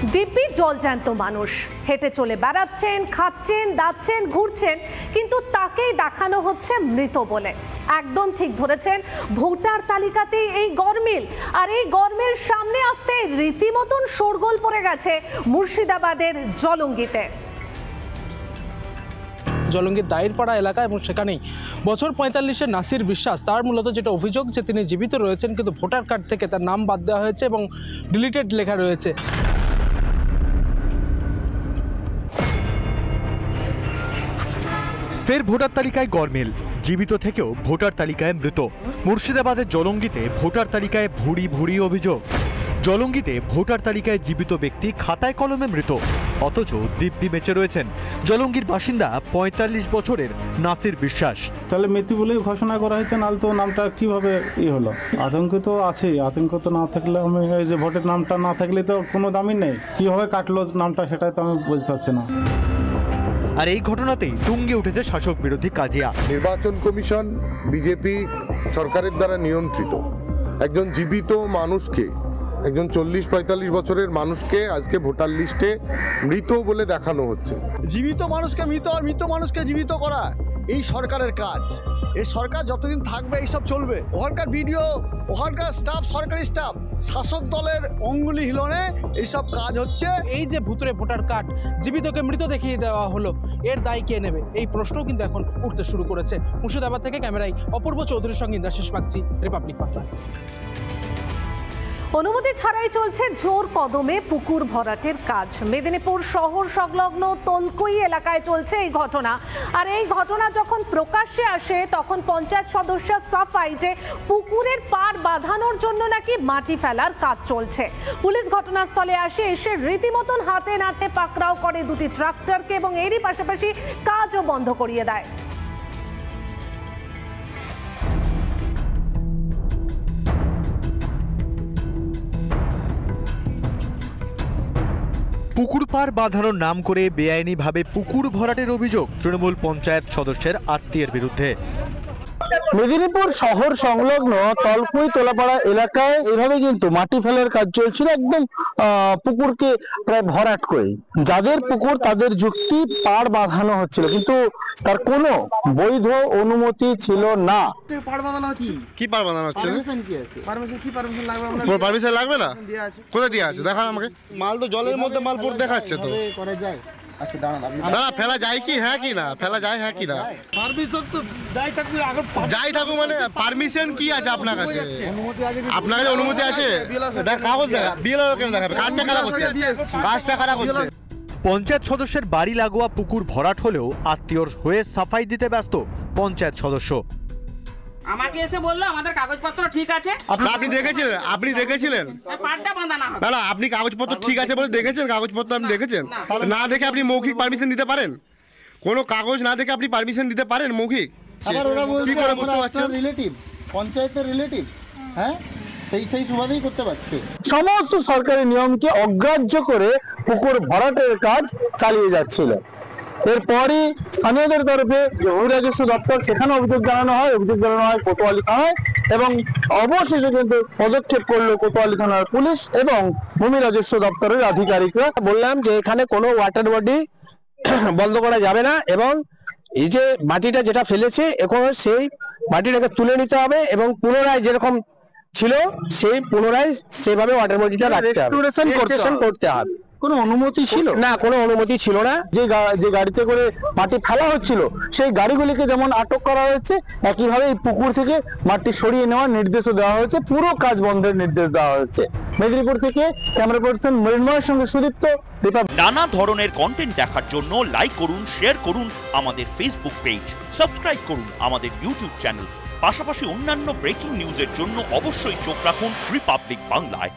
দিব্যি জলজ্যান্ত মানুষ হেঁটে চলে বেড়াচ্ছেন, খাচ্ছেন, দাচ্ছেন, ঘুরছেন, কিন্তু তাকেই দেখানো হচ্ছে মৃত বলে। একদম ঠিক ধরেছেন, ভোটার তালিকাতেই এই গরমিল। আর এই গরমিল সামনে আসতে রীতিমতন শোরগোল পড়ে গেছে মুর্শিদাবাদের জলঙ্গিতে। জলঙ্গির দায়েরপাড়া এলাকা এবং সেখানেই বছর ৪৫-এর নাসির বিশ্বাস, তার মূলত যেটা অভিযোগ যে তিনি জীবিত রয়েছেন, কিন্তু ভোটার কার্ড থেকে তার নাম বাদ দেওয়া হয়েছে এবং ডিলিটেড লেখা রয়েছে। ফের ভোটার তালিকায় গরমিল, জীবিত থেকেও ভোটার তালিকায় মৃত। মুর্শিদাবাদের জলঙ্গিতে ভোটার তালিকায় ভুরি ভুরি অভিযোগ। জলঙ্গিতে ভোটার তালিকায় জীবিত ব্যক্তি খাতায় কলমে মৃত, অথচ দিব্যি বেঁচে রয়েছেন জলঙ্গির বাসিন্দা ৪৫ বছরের নাসির বিশ্বাস। তাহলে মৃত্যু বলেই ঘোষণা করা হয়েছে, নাহলে তো নামটা কিভাবে হলো? আতঙ্ক তো আছেই, আতঙ্ক তো না থাকলে আমি এই যে ভোটের নামটা না থাকলে তো কোনো দামই নেই। কিভাবে কাটলো নামটা সেটাই তো আমি বুঝতে পারছি না। আর এই ঘটনাতেই তুঙ্গে উঠেছে শাসক বিরোধী কাজিয়া। নির্বাচন কমিশন বিজেপি সরকারের দ্বারা নিয়ন্ত্রিত একজন জীবিত মানুষকে, একজন ৪০-৪৫ বছরের মানুষকে আজকে ভোটার লিস্টে মৃত বলে দেখানো হচ্ছে। জীবিত মানুষকে মৃত আর মৃত মানুষকে জীবিত করা এই সরকারের কাজ। এই সরকার যতদিন থাকবে এইসব চলবে। ওখানকার বিডিও, ওখানকার স্টাফ, সরকারি স্টাফ, শাসক দলের অঙ্গুলি হিলনে এইসব কাজ হচ্ছে। এই যে ভুতুরে ভোটার কার্ড, জীবিতকে মৃত দেখিয়ে দেওয়া হলো, এর দায় কে নেবে? এই প্রশ্নও কিন্তু এখন উঠতে শুরু করেছে। মুর্শিদাবাদ থেকে ক্যামেরায় অপূর্ব চৌধুরীর সঙ্গে ইন্দ্রাশিস বাগচি, রিপাবলিক বাংলা। অনুমতি ছাড়াই চলছে জোর কদমে পুকুর ভরাটের কাজ। মেদিনীপুর শহর সংলগ্ন তলকুই এলাকায় চলছে এই ঘটনা। আর এই ঘটনা যখন প্রকাশ্যে আসে, তখন পঞ্চায়েত সদস্য সাফাই যে পুকুরের পাড় বাঁধানোর জন্য নাকি মাটি ফেলার কাজ চলছে। পুলিশ ঘটনাস্থলে আসে, এসে রীতিমতন হাতে নাতে পাকড়াও করে দুটি ট্রাক্টরকে এবং এরই পাশাপাশি কাজও বন্ধ করিয়ে দেয়। পুকুর পাড় বাঁধানোর নাম করে বেআইনিভাবে পুকুর ভরাটের অভিযোগ তৃণমূল পঞ্চায়েত সদস্যের আত্মীয়ের বিরুদ্ধে। মেদিনীপুর শহর সংলগ্ন তলকুই তোলাপাড়া এলাকায় এভাবে কিন্তু মাটি ফেলার কাজ চলছিল, একদম পুকুরকে প্রায় ভরাট করে। যাদের পুকুর তাদের যুক্তি পাড় বাঁধানো হচ্ছিল, কিন্তু তার কোনো বৈধ অনুমতি ছিল না। পাড় বাঁধানো হচ্ছে, কি পাড় বাঁধানো হচ্ছে? পারমিশন কি আছে? পারমিশন কি পারমিশন লাগবে? আমরা পারমিশন লাগবে না? দেয়া আছে। কোথায় দেয়া আছে দেখান আমাকে। মাল তো জলের মধ্যে মাল পড়ে দেখাচ্ছে তো। করে যায়। আচ্ছা দাঁড়ান, আপনি দাঁড়া, ফেলা যায় কি? হ্যাঁ কি না ফেলা যায়? হ্যাঁ কি না? পারমিশন তো যাই থাকুক, আগে যাই থাকুক মানে পারমিশন কি আছে আপনার কাছে? অনুমতি আছে। আপনার কাছে অনুমতি আছে? দেখ কাগজ দেখা। বিএলও কেন দেখাবে? কাজটা খারাপ হচ্ছে, কাজটা খারাপ হচ্ছে। পঞ্চায়েত সদস্যের বাড়ি লাগোয়া পুকুর ভরাট হলেও আত্মীয়র হয়ে সাফাই দিতে ব্যস্ত পঞ্চায়েত সদস্য। আমাকে এসে বললো আমাদের কাগজপত্র ঠিক আছে। আপনি দেখেছিলেন? আপনি দেখেছিলেন? পাড়টা বাঁধানো হবে। না, আপনি কাগজপত্র ঠিক আছে বলে দেখেছেন? কাগজপত্র আপনি দেখেছেন? না দেখে আপনি মৌখিক পারমিশন দিতে পারেন? কোনো কাগজ না দেখে আপনি পারমিশন দিতে পারেন মৌখিক? আবার ওরা বলছে কি করে বুঝতে পারছেন? রিলেটিভ, পঞ্চায়েতের রিলেটিভ, হ্যাঁ সেই সুবাদেই করতে পারছে। সমস্ত সরকারি নিয়মকে অগ্রাহ্য করে পুকুর ভরাটের কাজ চালিয়ে যাচ্ছিল। এরপরই স্থানীয়দের তরফে ভূমি রাজস্ব দপ্তর, সেখানে অভিযোগ জানানো হয় কোতোয়ালি থানায়, এবং অবশেষে কিন্তু পদক্ষেপ করলো কোতোয়ালি থানার পুলিশ এবং ভূমি রাজস্ব দপ্তরের আধিকারিকরা। বললাম যে এখানে কোনো ওয়াটার বডি বন্ধ করা যাবে না, এবং এই যে মাটিটা যেটা ফেলেছে এখন সেই মাটিটাকে তুলে নিতে হবে এবং পুনরায় যেরকম ছিল সেই পুনরায় সেভাবে ওয়াটার বডিটা রাখতে হবে, করতে হবে। কোনো অনুমতি ছিল না? কোনো অনুমতি ছিল না। যে গাড়িতে করে মাটি ফেলা হচ্ছিল সেই গাড়িগুলিকে যেমন আটক করা হয়েছে, একইভাবে এই পুকুর থেকে মাটি সরিয়ে নেওয়ার নির্দেশও দেওয়া হয়েছে, পুরো কাজ বন্ধের নির্দেশ দেওয়া হয়েছে। মেদিনীপুর থেকে ক্যামেরা পার্সন মৃন্ময়ের সঙ্গে সুদীপ্ত। নানা ধরনের কন্টেন্ট দেখার জন্য লাইক করুন, শেয়ার করুন আমাদের ফেসবুক পেজ, সাবস্ক্রাইব করুন আমাদের ইউটিউব চ্যানেল। পাশাপাশি অন্যান্য ব্রেকিং নিউজের জন্য অবশ্যই চোখ রাখুন রিপাবলিক বাংলায়।